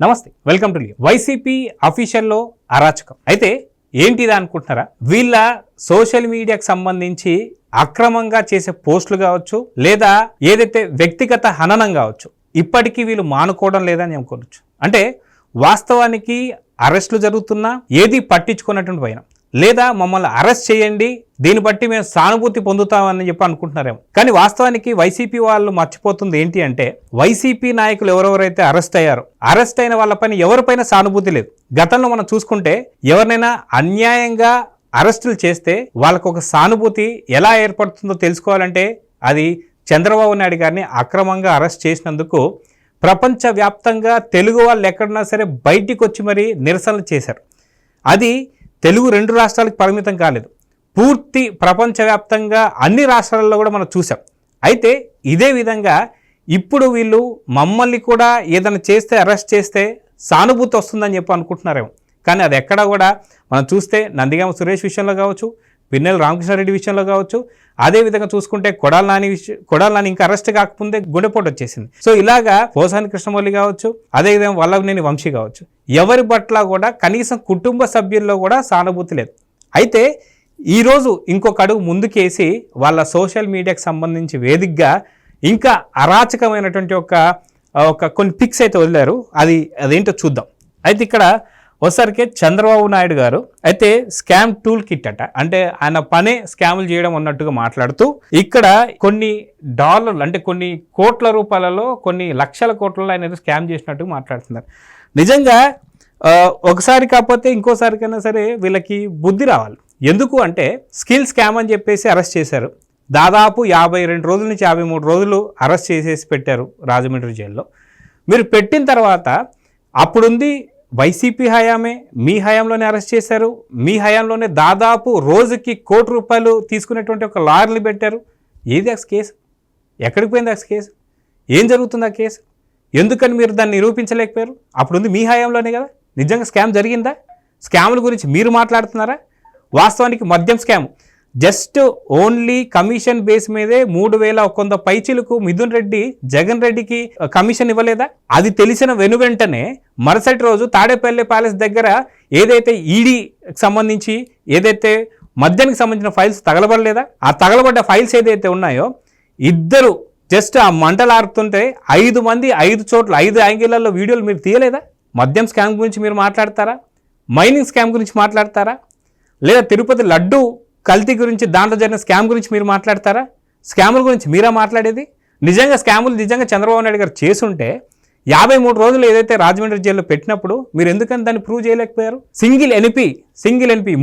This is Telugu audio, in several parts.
నమస్తే, వెల్కమ్ టు వైసీపీ అఫీషియల్లో అరాచకం. అయితే ఏంటిదా అనుకుంటున్నారా? వీళ్ళ సోషల్ మీడియాకి సంబంధించి అక్రమంగా చేసే పోస్టులు కావచ్చు, లేదా ఏదైతే వ్యక్తిగత హననం కావచ్చు, ఇప్పటికీ వీళ్ళు మానుకోవడం లేదని అనుకోవచ్చు. అంటే వాస్తవానికి అరెస్టులు జరుగుతున్నా ఏది పట్టించుకున్నటువంటి పైన, లేదా మమ్మల్ని అరెస్ట్ చేయండి, దీన్ని బట్టి మేము సానుభూతి పొందుతామని చెప్పి అనుకుంటున్నారేమో. కానీ వాస్తవానికి వైసీపీ వాళ్ళు మర్చిపోతుంది ఏంటి అంటే, వైసీపీ నాయకులు ఎవరెవరైతే అరెస్ట్ అయ్యారో, అరెస్ట్ అయిన వాళ్ళపైన ఎవరిపైన సానుభూతి లేదు. గతంలో మనం చూసుకుంటే ఎవరినైనా అన్యాయంగా అరెస్టులు చేస్తే వాళ్ళకు ఒక సానుభూతి ఎలా ఏర్పడుతుందో తెలుసుకోవాలంటే అది చంద్రబాబు నాయుడు గారిని అక్రమంగా అరెస్ట్ చేసినందుకు ప్రపంచవ్యాప్తంగా తెలుగు వాళ్ళు ఎక్కడున్నా సరే బయటికి వచ్చి మరీ నిరసనలు చేశారు. అది తెలుగు 2 రాష్ట్రాలకు పరిమితం కాలేదు, పూర్తి ప్రపంచవ్యాప్తంగా అన్ని రాష్ట్రాలలో కూడా మనం చూసాం. అయితే ఇదే విధంగా ఇప్పుడు వీళ్ళు మమ్మల్ని కూడా ఏదైనా చేస్తే, అరెస్ట్ చేస్తే సానుభూతి వస్తుందని చెప్పి అనుకుంటున్నారేమో. కానీ అది ఎక్కడా కూడా మనం చూస్తే నందిగామ సురేష్ విషయంలో కావచ్చు, పిన్నెల రామకృష్ణారెడ్డి విషయంలో కావచ్చు, అదేవిధంగా చూసుకుంటే కొడాల నాని ఇంకా అరెస్ట్ కాకముందే గుండెపోటు వచ్చేసింది. సో ఇలాగా పోసాని కృష్ణమౌళి కావచ్చు, అదేవిధంగా వల్లభనేని వంశీ కావచ్చు, ఎవరి పట్ల కూడా కనీసం కుటుంబ సభ్యుల్లో కూడా సానుభూతి లేదు. అయితే ఈరోజు ఇంకొక అడుగు ముందుకేసి వాళ్ళ సోషల్ మీడియాకి సంబంధించి వేదికగా ఇంకా అరాచకమైనటువంటి ఒక కొన్ని పిక్స్ అయితే వదిలారు. అదేంటో చూద్దాం. అయితే ఇక్కడ ఒకసారికి చంద్రబాబు నాయుడు గారు అయితే స్కామ్ టూల్ కిట్ అంటే ఆయన పనే స్కాములు చేయడం అన్నట్టుగా మాట్లాడుతూ ఇక్కడ కొన్ని డాలర్లు అంటే కొన్ని కోట్ల రూపాయలలో, కొన్ని లక్షల కోట్లలో ఆయన స్కామ్ చేసినట్టుగా మాట్లాడుతున్నారు. నిజంగా ఒకసారి కాకపోతే ఇంకోసారికైనా సరే వీళ్ళకి బుద్ధి రావాలి. ఎందుకు అంటే స్కిల్ స్కామ్ అని చెప్పేసి అరెస్ట్ చేశారు. దాదాపు 52 రోజుల నుంచి 53 రోజులు అరెస్ట్ చేసేసి పెట్టారు రాజమండ్రి జైల్లో. మీరు పెట్టిన తర్వాత అప్పుడుంది వైసీపీ హయామే, మీ హయాంలోనే అరెస్ట్ చేశారు. మీ హయాంలోనే దాదాపు రోజుకి ₹1 కోటి తీసుకునేటువంటి ఒక లాయర్ని పెట్టారు. ఏది ఆ కేసు? ఎక్కడికి పోయింది ఆ కేసు? ఏం జరుగుతుంది ఆ కేసు? ఎందుకని మీరు దాన్ని నిరూపించలేకపోయారు? అప్పుడుంది మీ హయాంలోనే కదా. నిజంగా స్కామ్ జరిగిందా? స్కాముల గురించి మీరు మాట్లాడుతున్నారా? వాస్తవానికి మద్యం scam just only commission base మీదే 3,100 పైచీలకు మిథున్ రెడ్డి జగన్ రెడ్డికి కమిషన్ ఇవ్వలేదా? అది తెలిసిన వెనువెంటనే మరుసటి రోజు తాడేపల్లి ప్యాలెస్ దగ్గర ఏదైతే ఈడీకి సంబంధించి ఏదైతే మద్యానికి సంబంధించిన ఫైల్స్ తగలబడలేదా? ఆ తగలబడ్డ ఫైల్స్ ఏదైతే ఉన్నాయో ఇద్దరు జస్ట్ ఆ మంటలు ఆరుతుంటే 5 మంది 5 చోట్ల 5 యాంగిళ్లలో వీడియోలు మీరు తీయలేదా? మద్యం స్కామ్ గురించి మీరు మాట్లాడతారా? మైనింగ్ స్కామ్ గురించి మాట్లాడతారా? లేదా తిరుపతి లడ్డు కల్తీ గురించి, దాంట్లో జరిగిన స్కామ్ గురించి మీరు మాట్లాడతారా? స్కాముల గురించి మీరా మాట్లాడేది? నిజంగా స్కాములు నిజంగా చంద్రబాబు నాయుడు గారు చేసుంటే 53 రోజులు ఏదైతే రాజమండ్రి జైల్లో పెట్టినప్పుడు మీరు ఎందుకని దాన్ని ప్రూవ్ చేయలేకపోయారు? సింగిల్ ఎన్పి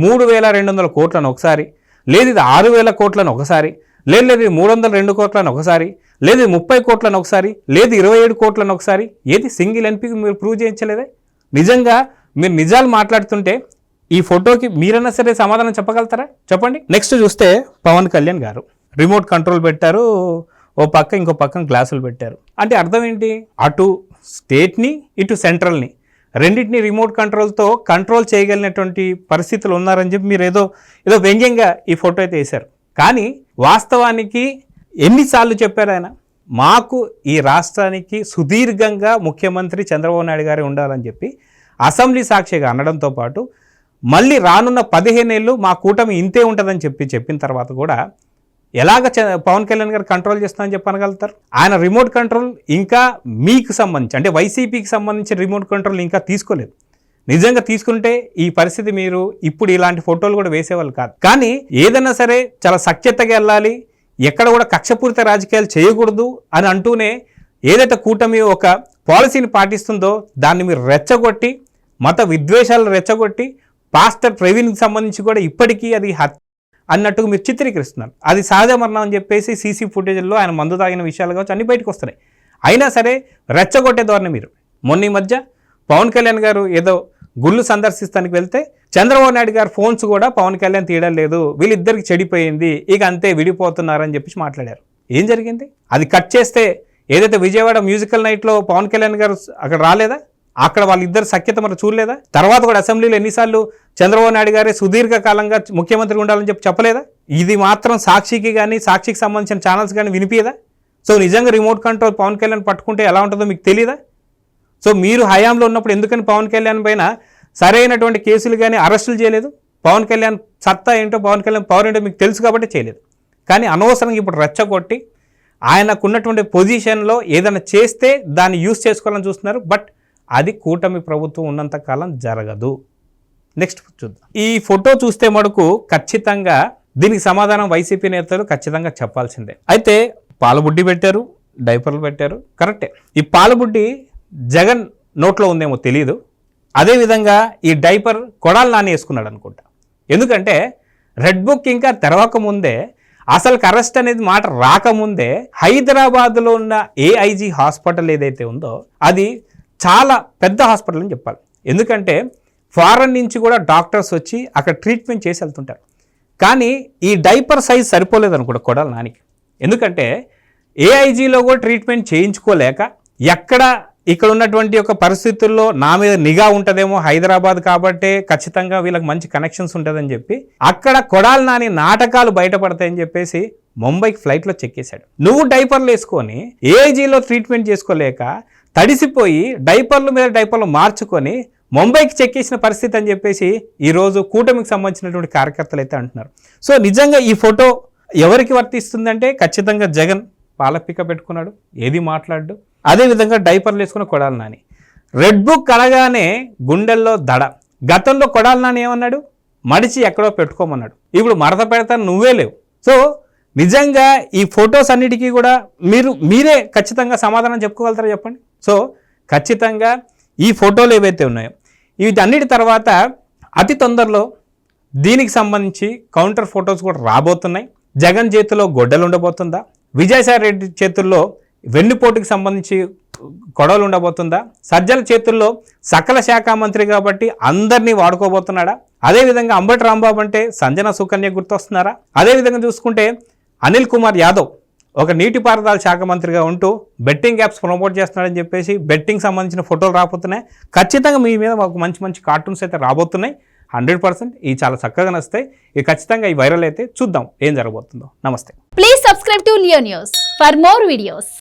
3,200 కోట్లను ఒకసారి, లేదు ఇది 6,000 కోట్లను ఒకసారి, లేదు 302 కోట్లను ఒకసారి, లేదు 30 కోట్లను ఒకసారి, లేదు 27 కోట్లను ఒకసారి. ఏది సింగిల్ ఎన్పికి మీరు ప్రూవ్ చేయించలేదే? నిజంగా మీరు నిజాలు మాట్లాడుతుంటే ఈ ఫోటోకి మీరన్నా సరే సమాధానం చెప్పగలుగుతారా? చెప్పండి. నెక్స్ట్ చూస్తే పవన్ కళ్యాణ్ గారు రిమోట్ కంట్రోల్ పెట్టారు, ఓ పక్క ఇంకో పక్కన గ్లాసులు పెట్టారు. అంటే అర్థం ఏంటి? అటు స్టేట్ని ఇటు సెంట్రల్ని రెండింటిని రిమోట్ కంట్రోల్తో కంట్రోల్ చేయగలిగినటువంటి పరిస్థితులు ఉన్నారని చెప్పి మీరు ఏదో వ్యంగ్యంగా ఈ ఫోటో అయితే వేశారు. కానీ వాస్తవానికి ఎన్నిసార్లు చెప్పారు ఆయన, మాకు ఈ రాష్ట్రానికి సుదీర్ఘంగా ముఖ్యమంత్రి చంద్రబాబు నాయుడు గారే ఉండాలని చెప్పి అసెంబ్లీ సాక్షిగా అనడంతో పాటు మళ్ళీ రానున్న 15 ఏళ్ళు మా కూటమి ఇంతే ఉంటుందని చెప్పిన తర్వాత కూడా ఎలాగ పవన్ కళ్యాణ్ గారు కంట్రోల్ చేస్తామని చెప్పి అనగలుగుతారు? ఆయన రిమోట్ కంట్రోల్ ఇంకా మీకు సంబంధించి అంటే వైసీపీకి సంబంధించిన రిమోట్ కంట్రోల్ ఇంకా తీసుకోలేదు. నిజంగా తీసుకుంటే ఈ పరిస్థితి మీరు ఇప్పుడు ఇలాంటి ఫోటోలు కూడా వేసేవాళ్ళు కాదు. కానీ ఏదైనా సరే చాలా సఖ్యతగా వెళ్ళాలి, ఎక్కడ కూడా కక్షపూరిత రాజకీయాలు చేయకూడదు అని అంటూనే ఏదైతే కూటమి ఒక పాలసీని పాటిస్తుందో దాన్ని మీరు రెచ్చగొట్టి, మత విద్వేషాలు రెచ్చగొట్టి, పాస్టర్ ప్రవీణ్కి సంబంధించి కూడా ఇప్పటికీ అది అన్నట్టుగా మీరు చిత్రీకరిస్తున్నారు. అది సహజ మరణం అని చెప్పేసి సీసీ ఫుటేజ్లో ఆయన మందు తాగిన విషయాలు కావచ్చు అన్ని బయటకు వస్తున్నాయి. అయినా సరే రెచ్చగొట్టే ధోరణి మీరు. మొన్న ఈ మధ్య పవన్ కళ్యాణ్ గారు ఏదో గుళ్ళు సందర్శిస్తానికి వెళ్తే చంద్రబాబు నాయుడు గారు ఫోన్స్ కూడా పవన్ కళ్యాణ్ తీయడం లేదు, వీళ్ళిద్దరికి చెడిపోయింది, ఇక అంతే విడిపోతున్నారని చెప్పేసి మాట్లాడారు. ఏం జరిగింది? అది కట్ చేస్తే ఏదైతే విజయవాడ మ్యూజికల్ నైట్లో పవన్ కళ్యాణ్ గారు అక్కడ రాలేదా? అక్కడ వాళ్ళిద్దరు సఖ్యత మరి చూడలేదా? తర్వాత కూడా అసెంబ్లీలో ఎన్నిసార్లు చంద్రబాబు నాయుడు గారే సుదీర్ఘకాలంగా ముఖ్యమంత్రి ఉండాలని చెప్పలేదా? ఇది మాత్రం సాక్షికి కానీ సాక్షికి సంబంధించిన ఛానల్స్ కానీ వినిపియదా? సో నిజంగా రిమోట్ కంట్రోల్ పవన్ కళ్యాణ్ పట్టుకుంటే ఎలా ఉంటుందో మీకు తెలియదా? సో మీరు హయాంలో ఉన్నప్పుడు ఎందుకని పవన్ కళ్యాణ్ పైన సరైనటువంటి కేసులు కానీ అరెస్టులు చేయలేదు? పవన్ కళ్యాణ్ సత్తా ఏంటో, పవన్ కళ్యాణ్ పవర్ ఏంటో మీకు తెలుసు కాబట్టి చేయలేదు. కానీ అనవసరంగా ఇప్పుడు రెచ్చగొట్టి ఆయనకున్నటువంటి పొజిషన్లో ఏదైనా చేస్తే దాన్ని యూజ్ చేసుకోవాలని చూస్తున్నారు. బట్ అది కూటమి ప్రభుత్వం ఉన్నంత కాలం జరగదు. నెక్స్ట్ చూద్దాం. ఈ ఫోటో చూస్తే మటుకు ఖచ్చితంగా దీనికి సమాధానం వైసీపీ నేతలు ఖచ్చితంగా చెప్పాల్సిందే. అయితే పాలబుడ్డి పెట్టారు, డైపర్లు పెట్టారు, కరెక్టే. ఈ పాలబుడ్డి జగన్ నోట్లో ఉందేమో తెలియదు. అదేవిధంగా ఈ డైపర్ కొడాలి నాని వేసుకున్నాడు అనుకుంటా. ఎందుకంటే రెడ్ బుక్ ఇంకా తెరవకముందే, అసలు అరెస్ట్ అనేది మాట రాకముందే హైదరాబాద్లో ఉన్న ఏఐజీ హాస్పిటల్ ఏదైతే ఉందో అది చాలా పెద్ద హాస్పిటల్ అని చెప్పాలి. ఎందుకంటే ఫారెన్ నుంచి కూడా డాక్టర్స్ వచ్చి అక్కడ ట్రీట్మెంట్ చేసి వెళ్తుంటారు. కానీ ఈ డైపర్ సైజ్ సరిపోలేదు అనుకుంటా కొడాలి నానికి. ఎందుకంటే ఏఐజీలో కూడా ట్రీట్మెంట్ చేయించుకోలేక ఎక్కడ ఇక్కడ ఉన్నటువంటి ఒక పరిస్థితుల్లో నా మీద నిఘా ఉంటుందేమో హైదరాబాద్ కాబట్టే ఖచ్చితంగా వీళ్ళకి మంచి కనెక్షన్స్ ఉంటుందని చెప్పి అక్కడ కొడాలి నాని నాటకాలు బయటపడతాయని చెప్పేసి ముంబైకి ఫ్లైట్లో చెక్కేశాడు. నువ్వు డైపర్లు వేసుకొని ఏఐజీలో ట్రీట్మెంట్ చేసుకోలేక తడిసిపోయి డైపర్ల మీద డైపర్లు మార్చుకొని ముంబైకి చెక్కేసిన పరిస్థితి అని చెప్పేసి ఈరోజు కూటమికి సంబంధించినటువంటి కార్యకర్తలు అయితే అంటున్నారు. సో నిజంగా ఈ ఫోటో ఎవరికి వర్తిస్తుందంటే ఖచ్చితంగా జగన్ పాలపిక పెట్టుకున్నాడు, ఏది మాట్లాడు. అదేవిధంగా డైపర్లు వేసుకున్న కొడాలి నాని. రెడ్ బుక్ అనగానే గుండెల్లో దడ. గతంలో కొడాలి నాని ఏమన్నాడు? మడిచి ఎక్కడో పెట్టుకోమన్నాడు. ఇప్పుడు మడత పెడతాను నువ్వే లేవు. సో నిజంగా ఈ ఫొటోస్ అన్నిటికీ కూడా మీరే ఖచ్చితంగా సమాధానం చెప్పుకోగలుగుతారా చెప్పండి. సో ఖచ్చితంగా ఈ ఫోటోలు ఏవైతే ఉన్నాయో వీటన్నిటి తర్వాత అతి తొందరలో దీనికి సంబంధించి కౌంటర్ ఫొటోస్ కూడా రాబోతున్నాయి. జగన్ చేతిలో గొడ్డలు ఉండబోతుందా? విజయసాయి రెడ్డి చేతుల్లో వెన్నుపోటుకి సంబంధించి గొడవలు ఉండబోతుందా? సజ్జల చేతుల్లో సకల శాఖ మంత్రి కాబట్టి అందరినీ వాడుకోబోతున్నాడా? అదేవిధంగా అంబటి రాంబాబు అంటే సంజన సుకన్య గుర్తొస్తున్నారా? అదేవిధంగా చూసుకుంటే అనిల్ కుమార్ యాదవ్ ఒక నీటిపారుదల శాఖ మంత్రిగా ఉంటూ బెట్టింగ్ యాప్స్ ప్రమోట్ చేస్తున్నాడని చెప్పేసి బెట్టింగ్ సంబంధించిన ఫోటోలు రాబోతున్నాయి. ఖచ్చితంగా మీ మీద ఒక మంచి మంచి కార్టూన్స్ అయితే రాబోతున్నాయి. 100% ఇవి చాలా చక్కగా నస్తాయి. ఇవి ఖచ్చితంగా ఈ వైరల్ అయితే చూద్దాం ఏం జరగబోతుందో. నమస్తే. Please subscribe to Leo news for more videos.